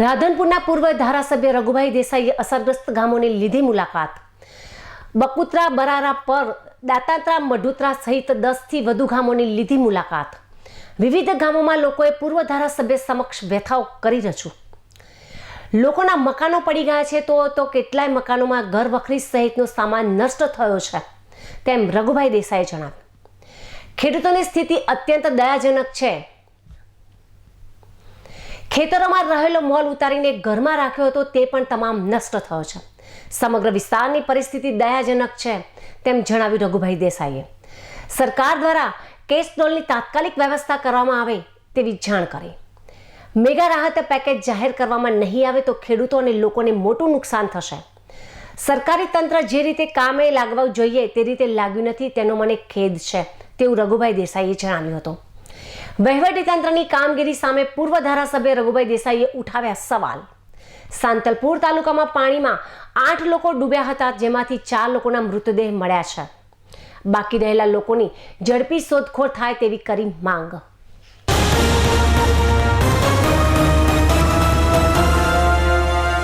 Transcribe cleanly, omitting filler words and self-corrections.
રાધનપુરના પૂર્વ ધારાસભ્ય રઘુભાઈ દેસાઈએ અસરગ્રસ્ત ગામોની લીધી મુલાકાત। બકુત્રા, બરારા પર, દાતાત્રા, મઢુત્રા સહિત 10થી વધુ ગામોની લીધી મુલાકાત। વિવિધ ગામોમાં લોકોએ પૂર્વ ધારાસભ્ય સમક્ષ વ્યથાઓ કરી રજૂ। લોકોના મકાનો પડી ગયા છે તો કેટલાય મકાનોમાં ઘર વખરી સહિતનો સામાન નષ્ટ થયો છે તેમ રઘુભાઈ દેસાઈએ જણાવ્યું। ખેડૂતોની સ્થિતિ અત્યંત દયાજનક છે। ખેતરોમાં રહેલો મોલ ઉતારીને ઘરમાં રાખ્યો હતો તે પણ તમામ નષ્ટ થયો છે। સમગ્ર વિસ્તારની પરિસ્થિતિ દયાજનક છે તેમ જણાવ્યું રઘુભાઈ દેસાઈએ। સરકાર દ્વારા કેશ ડોલની તાત્કાલિક વ્યવસ્થા કરવામાં આવે તેવી જાણ કરી। મેગા રાહત પેકેજ જાહેર કરવામાં નહીં આવે તો ખેડૂતો અને લોકોને મોટું નુકસાન થશે। સરકારી તંત્ર જે રીતે કામે લાગવું જોઈએ તે રીતે લાગ્યું નથી તેનો મને ખેદ છે તેવું રઘુભાઈ દેસાઈએ જણાવ્યું હતું। વહીવટીતંત્રની કામગીરી સામે પૂર્વ ધારાસભ્ય રઘુભાઈ દેસાઈએ ઉઠાવ્યા સવાલ। સાંતલપુર તાલુકામાં પાણીમાં 8 લોકો ડૂબ્યા હતા, જેમાંથી 4 લોકોના મૃતદેહ મળ્યા છે। બાકી રહેલા લોકોની ઝડપી શોધખોળ થાય તેવી કરી માંગ।